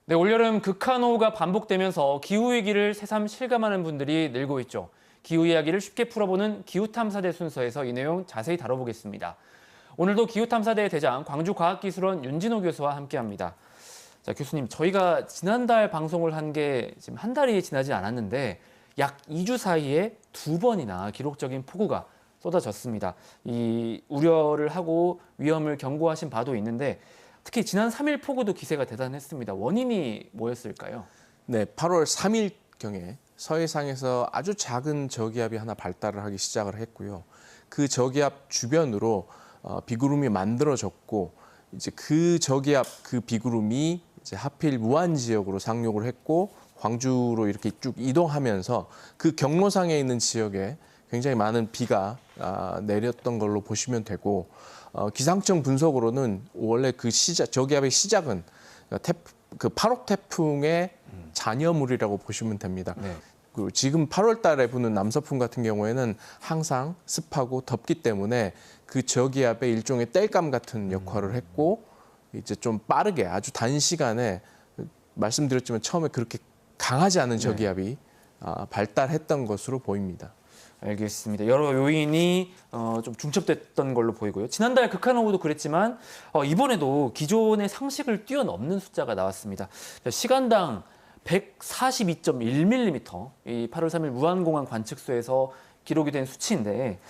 네, 올여름 극한호우가 반복되면서 기후위기를 새삼 실감하는 분들이 늘고 있죠. 기후 이야기를 쉽게 풀어보는 기후탐사대 순서에서 이 내용 자세히 다뤄보겠습니다. 오늘도 기후탐사대의 대장 광주과학기술원 윤진호 교수와 함께합니다. 자, 교수님, 저희가 지난달 방송을 한 게 지금 한 달이 지나지 않았는데 약 2주 사이에 2번이나 기록적인 폭우가 쏟아졌습니다. 이 우려를 하고 위험을 경고하신 바도 있는데 특히 지난 3일 폭우도 기세가 대단했습니다. 원인이 뭐였을까요? 네, 8월 3일경에 서해상에서 아주 작은 저기압이 하나 발달을 하기 시작을 했고요. 그 저기압 주변으로 비구름이 만들어졌고 이제 그 저기압 그 비구름이 이제 하필 무안 지역으로 상륙을 했고 광주로 이렇게 쭉 이동하면서 그 경로상에 있는 지역에 굉장히 많은 비가 내렸던 걸로 보시면 되고 기상청 분석으로는 원래 그 저기압의 시작은 그 8호 태풍의 잔여물이라고 보시면 됩니다. 네. 그리고 지금 8월 달에 부는 남서풍 같은 경우에는 항상 습하고 덥기 때문에 그 저기압의 일종의 땔감 같은 역할을 했고 이제 좀 빠르게 아주 단시간에 말씀드렸지만 처음에 그렇게 강하지 않은 저기압이 발달했던 것으로 보입니다. 알겠습니다. 여러 요인이 좀 중첩됐던 걸로 보이고요. 지난달 극한호우도 그랬지만 이번에도 기존의 상식을 뛰어넘는 숫자가 나왔습니다. 시간당 142.1mm, 이 8월 3일 무안공항 관측소에서 기록이 된 수치인데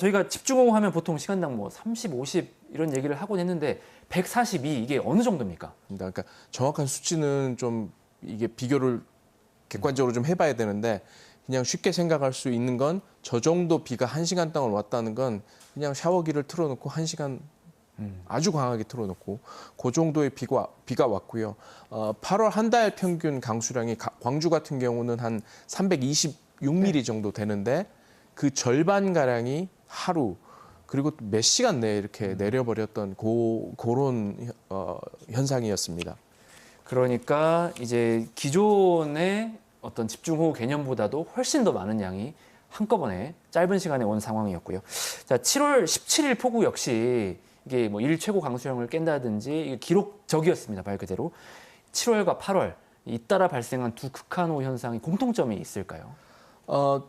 저희가 집중호우 하면 보통 시간당 뭐 30, 50 이런 얘기를 하곤 했는데 142 이게 어느 정도입니까? 그러니까 정확한 수치는 좀 이게 비교를 객관적으로 좀 해봐야 되는데 그냥 쉽게 생각할 수 있는 건 저 정도 비가 1시간 동안 왔다는 건 그냥 샤워기를 틀어놓고 1시간 아주 강하게 틀어놓고 그 정도의 비가 왔고요. 8월 한 달 평균 강수량이 광주 같은 경우는 한 326mm 정도 되는데 그 절반가량이 하루 그리고 몇 시간 내에 이렇게 내려버렸던 그런 현상이었습니다. 그러니까 이제 기존의 어떤 집중호우 개념보다도 훨씬 더 많은 양이 한꺼번에 짧은 시간에 온 상황이었고요. 자, 7월 17일 폭우 역시 이게 뭐 일 최고 강수량을 깬다든지 이게 기록적이었습니다. 말 그대로. 7월과 8월 잇따라 발생한 두 극한호우 현상이 공통점이 있을까요?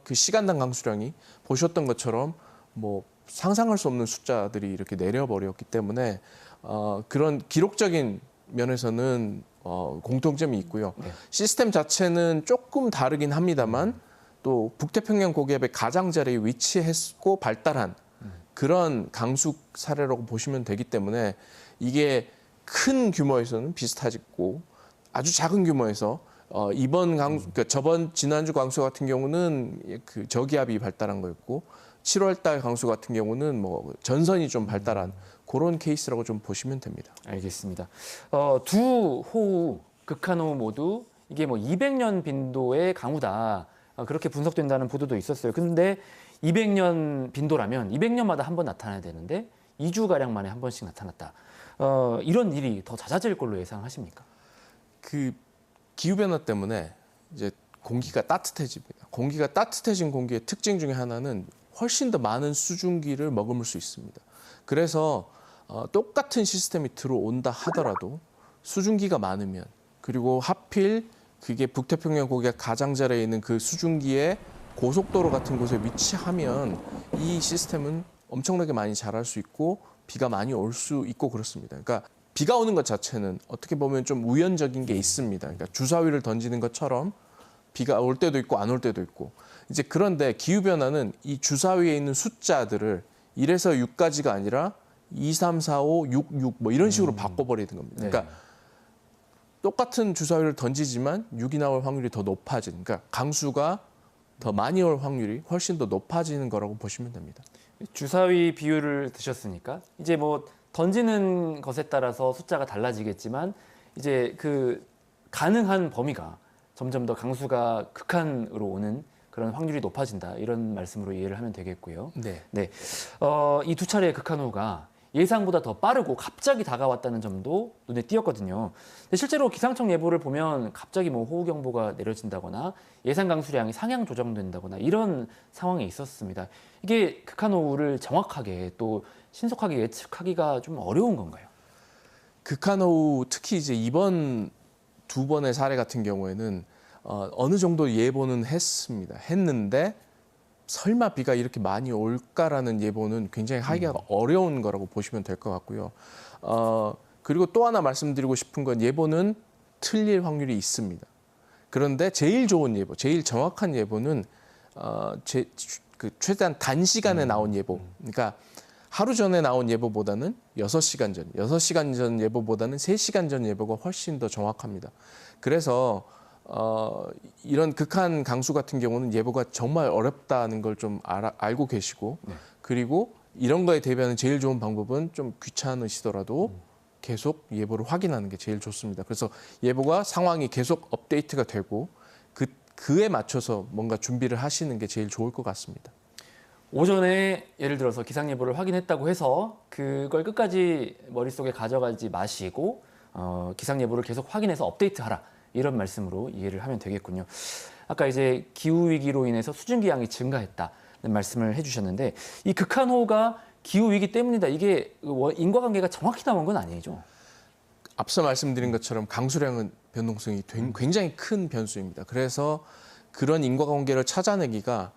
그 시간당 강수량이 보셨던 것처럼 뭐 상상할 수 없는 숫자들이 이렇게 내려버렸기 때문에 그런 기록적인 면에서는 공통점이 있고요. 네. 시스템 자체는 조금 다르긴 합니다만 또 북태평양 고기압의 가장자리에 위치했고 발달한 그런 강수 사례라고 보시면 되기 때문에 이게 큰 규모에서는 비슷하고 아주 작은 규모에서 이번 강수, 그러니까 지난주 강수 같은 경우는 그 저기압이 발달한 거였고 7월 달 강수 같은 경우는 뭐 전선이 좀 발달한 그런 케이스라고 좀 보시면 됩니다. 알겠습니다. 두 호우, 극한호우 모두 이게 뭐 200년 빈도의 강우다. 그렇게 분석된다는 보도도 있었어요. 근데 200년 빈도라면 200년마다 한 번 나타나야 되는데 2주가량 만에 한 번씩 나타났다. 이런 일이 더 잦아질 걸로 예상하십니까? 그 기후변화 때문에 이제 공기가 따뜻해집니다. 공기가 따뜻해진 공기의 특징 중에 하나는 훨씬 더 많은 수증기를 머금을 수 있습니다. 그래서 똑같은 시스템이 들어온다 하더라도 수증기가 많으면 그리고 하필 그게 북태평양 고기압 가장자리에 있는 그 수증기의 고속도로 같은 곳에 위치하면 이 시스템은 엄청나게 많이 자랄 수 있고 비가 많이 올 수 있고 그렇습니다. 그러니까 비가 오는 것 자체는 어떻게 보면 좀 우연적인 게 있습니다. 그러니까 주사위를 던지는 것처럼 비가 올 때도 있고 안 올 때도 있고 이제 그런데 기후변화는 이 주사위에 있는 숫자들을 1에서 6까지가 아니라 2, 3, 4, 5, 6, 6 뭐 이런 식으로 바꿔버리는 겁니다. 네. 그러니까 똑같은 주사위를 던지지만 6이 나올 확률이 더 높아지는 그러니까 강수가 더 많이 올 확률이 훨씬 더 높아지는 거라고 보시면 됩니다. 주사위 비율을 드셨으니까 이제 뭐 던지는 것에 따라서 숫자가 달라지겠지만 이제 그 가능한 범위가 점점 더 강수가 극한으로 오는 그런 확률이 높아진다 이런 말씀으로 이해를 하면 되겠고요. 네. 네, 이 두 차례의 극한호우가 예상보다 더 빠르고 갑자기 다가왔다는 점도 눈에 띄었거든요. 근데 실제로 기상청 예보를 보면 갑자기 뭐 호우 경보가 내려진다거나 예상 강수량이 상향 조정된다거나 이런 상황이 있었습니다. 이게 극한호우를 정확하게 또 신속하게 예측하기가 좀 어려운 건가요? 극한호우 특히 이제 이번 두 번의 사례 같은 경우에는 어느 정도 예보는 했는데 설마 비가 이렇게 많이 올까라는 예보는 굉장히 하기가 어려운 거라고 보시면 될 것 같고요. 그리고 또 하나 말씀드리고 싶은 건 예보는 틀릴 확률이 있습니다. 그런데 제일 좋은 예보, 제일 정확한 예보는 최대한 단시간에 나온 예보. 그러니까 하루 전에 나온 예보보다는 6시간 전 예보보다는 3시간 전 예보가 훨씬 더 정확합니다. 그래서 이런 극한 강수 같은 경우는 예보가 정말 어렵다는 걸 좀 알고 계시고 그리고 이런 거에 대비하는 제일 좋은 방법은 좀 귀찮으시더라도 계속 예보를 확인하는 게 제일 좋습니다. 그래서 예보가 상황이 계속 업데이트가 되고 그에 맞춰서 뭔가 준비를 하시는 게 제일 좋을 것 같습니다. 오전에 예를 들어서 기상 예보를 확인했다고 해서 그걸 끝까지 머릿속에 가져가지 마시고 기상 예보를 계속 확인해서 업데이트하라. 이런 말씀으로 이해를 하면 되겠군요. 아까 이제 기후 위기로 인해서 수증기 양이 증가했다는 말씀을 해주셨는데 이 극한호우가 기후 위기 때문이다. 이게 인과관계가 정확히 나온 건 아니죠? 앞서 말씀드린 것처럼 강수량은 변동성이 굉장히 큰 변수입니다. 그래서 그런 인과관계를 찾아내기가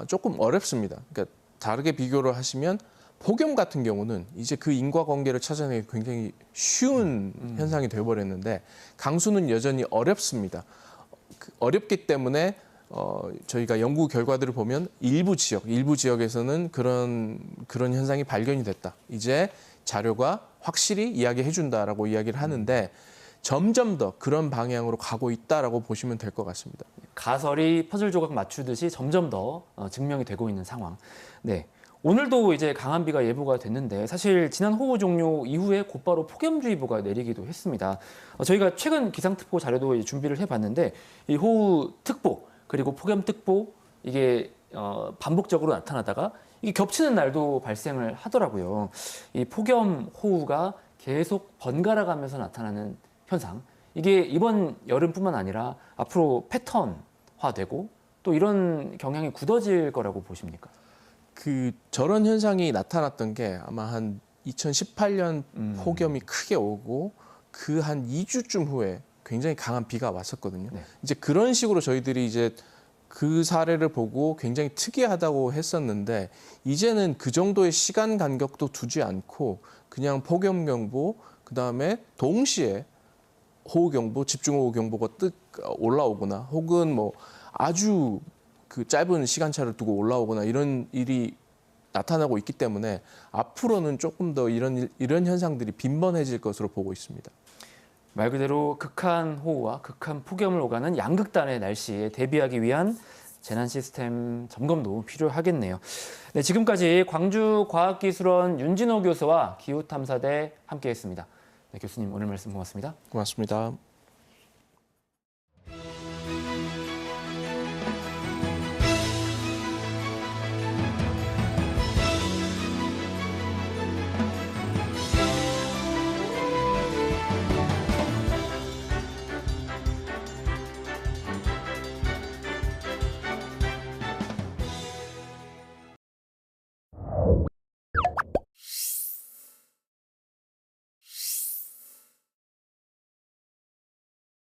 조금 어렵습니다. 그러니까 다르게 비교를 하시면 폭염 같은 경우는 이제 그 인과관계를 찾아내기 굉장히 쉬운 현상이 되어버렸는데 강수는 여전히 어렵습니다. 어렵기 때문에 저희가 연구 결과들을 보면 일부 지역에서는 그런 현상이 발견이 됐다. 이제 자료가 확실히 이야기해준다라고 이야기를 하는데 점점 더 그런 방향으로 가고 있다라고 보시면 될 것 같습니다. 가설이 퍼즐 조각 맞추듯이 점점 더 증명이 되고 있는 상황. 네. 오늘도 이제 강한 비가 예보가 됐는데 사실 지난 호우 종료 이후에 곧바로 폭염주의보가 내리기도 했습니다. 저희가 최근 기상특보 자료도 준비를 해봤는데 이 호우특보 그리고 폭염특보 이게 반복적으로 나타나다가 이게 겹치는 날도 발생을 하더라고요. 이 폭염 호우가 계속 번갈아가면서 나타나는 현상. 이게 이번 여름뿐만 아니라 앞으로 패턴화되고 또 이런 경향이 굳어질 거라고 보십니까? 저런 현상이 나타났던 게 아마 한 2018년 폭염이 크게 오고 그 한 2주쯤 후에 굉장히 강한 비가 왔었거든요. 네. 이제 그런 식으로 저희들이 이제 그 사례를 보고 굉장히 특이하다고 했었는데 이제는 그 정도의 시간 간격도 두지 않고 그냥 폭염경보 그다음에 동시에 호우경보, 집중호우경보가 올라오거나 혹은 뭐 아주 그 짧은 시간차를 두고 올라오거나 이런 일이 나타나고 있기 때문에 앞으로는 조금 더 이런 현상들이 빈번해질 것으로 보고 있습니다. 말 그대로 극한 호우와 극한 폭염을 오가는 양극단의 날씨에 대비하기 위한 재난 시스템 점검도 필요하겠네요. 네, 지금까지 광주과학기술원 윤진호 교수와 기후탐사대 함께했습니다. 네, 교수님 오늘 말씀 고맙습니다. 고맙습니다.